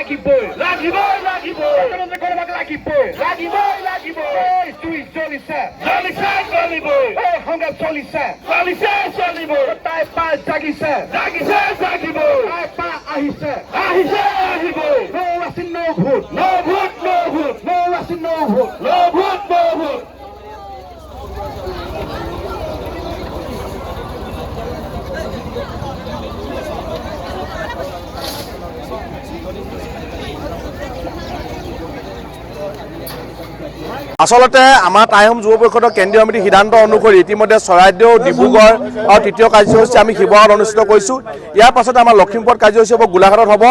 লাগিবই লাগিবই লাগিবই কৰবাক লাগিবই লাগিবই লাগিবই তুই চলিছে চলিছে চলিবই সংগ্ৰাম চলিছে চলিছে চলিবই তাই পা জাগিছে জাগিছে জাগিবই তাই পা আহিছে আহিছে আহিবই no আছিল no vote no vote no vote no আছিল no vote no vote no vote আচলতে আমাৰ টাইম যুৱ পৰিষদৰ কেন্দ্ৰীয় সমিতিৰ সিদ্ধান্ত অনুসৰি ইতিমধ্যে চৰাইদেউ ডিব্ৰুগড় আৰু তৃতীয় কাৰ্যসূচী আমি শিৱসাগৰত অনুষ্ঠিত কৰিছোঁ। ইয়াৰ পাছতে আমাৰ লখিমপুৰত কাৰ্যসূচী হ'ব, গোলাঘাটত হ'ব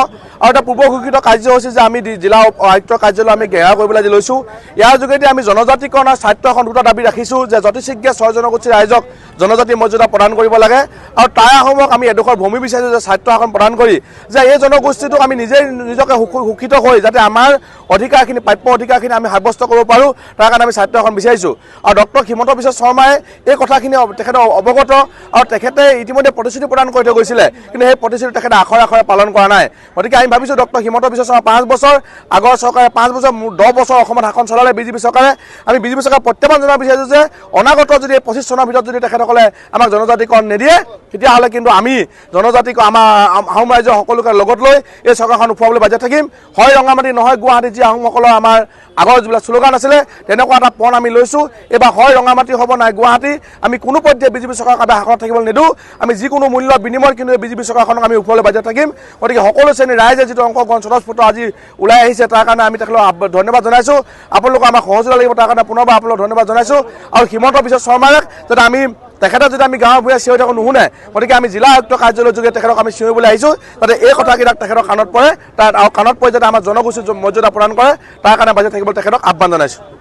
আৰু এটা পূৰ্ব ঘোষিত কাৰ্যসূচী যে আমি জিলা আয়ুক্তৰ কাৰ্যালয় আমি ঘেৰাও কৰিবলৈ আজি লৈছোঁ। ইয়াৰ যোগেদি আমি জনজাতিকৰণৰ স্বাৰ্থ এখন দুটা দাবী ৰাখিছোঁ যে যতিশীঘ্ৰে 6 জনগোষ্ঠীৰ ৰাইজক জনজাতি মৰ্যাদা প্ৰদান কৰিব লাগে আৰু তাৰ আহোমক আমি এডোখৰ ভূমি বিচাৰিছোঁ যে স্বাৰ্থ এখন প্ৰদান কৰি যে এই জনগোষ্ঠীটোক আমি নিজকে সুশিক্ষিত হৈ যাতে আমাৰ অধিকাৰখিনি প্ৰাপ্য অধিকাৰখিনি আমি সাব্যস্ত কৰিব পাৰোঁ তাৰ কাৰণে আমি স্বাৰ্থ এখন বিচাৰিছোঁ। আৰু ডক্টৰ হিমন্ত বিশ্ব শৰ্মাই এই কথাখিনি তেখেতে অৱগত আৰু তেখেতে ইতিমধ্যে প্ৰতিশ্ৰুতি প্ৰদান কৰি থৈ গৈছিলে, কিন্তু সেই প্ৰতিশ্ৰুতি তেখেতে আখৰে আখৰে পালন কৰা নাই। গতিকে আমি ভাবিছোঁ ডক্টৰ হিমন্ত বিশ্ব শৰ্মা 5 বছৰ আগৰ চৰকাৰে 5 বছৰ 10 বছৰ অসমত শাসন চলালে বিজেপি চৰকাৰে। আমি বিজেপি চৰকাৰক প্ৰত্যাহ্বান জনাব বিচাৰিছোঁ যে অনাগত যদি 25 চনৰ ভিতৰত যদি তেখেতসকলে আমাক জনজাতিকৰণ নিদিয়ে তেতিয়াহ'লে কিন্তু আমি জনজাতিক আমাৰ আহোম ৰাইজৰ সকলোকে লগত লৈ এই চৰকাৰখন উফুৱাবলৈ বাজি থাকিম। হয় ৰঙামাটি নহয় গুৱাহাটী, যি আহোমসকলৰ আমাৰ আগৰ যিবিলাক শ্লোগান আছিলে তেনেকুৱা এটা পণ আমি লৈছোঁ। এইবাৰ হয় ৰঙামাটি হ'ব নাই গুৱাহাটী, আমি কোনো পৰ্যায়ে বিজেপি চৰকাৰক আমি শাসনত থাকিবলৈ নিদিওঁ। আমি যিকোনো মূল্যৰ বিনিময়ত কিন্তু বিজেপি চৰকাৰখনক আমি উফুৱাবলৈ বাজি থাকিম। গতিকে সকলো শ্ৰেণীৰ ৰাইজে যিটো অংশগ্ৰহণ স্বতঃস্ফূৰ্ত আজি ওলাই আহিছে তাৰ কাৰণে আমি তেখেতক ধন্যবাদ জনাইছোঁ। আপোনালোকক আমাক সহযোগিতা লাগিব তাৰ কাৰণে পুনৰবাৰ আপোনালোকক ধন্যবাদ জনাইছোঁ। আৰু হিমন্ত বিশ্ব শৰ্মাক যাতে আমি তেখেতে যদি আমি গাঁৱৰ ভূঞে চিঞৰি থাকোঁ নুশুনে, গতিকে আমি জিলা আয়ুক্ত কাৰ্যালয়ৰ যোগে তেখেতক আমি চিঞৰিবলৈ আহিছোঁ যাতে এই কথাকেইটাক তেখেতৰ কাণত পৰে, আৰু কাণত পৰি যাতে আমাৰ জনগোষ্ঠীৰ মৰ্যাদা প্ৰদান কৰে তাৰ কাৰণে বাজি থাকিবলৈ তেখেতক আহ্বান জনাইছোঁ।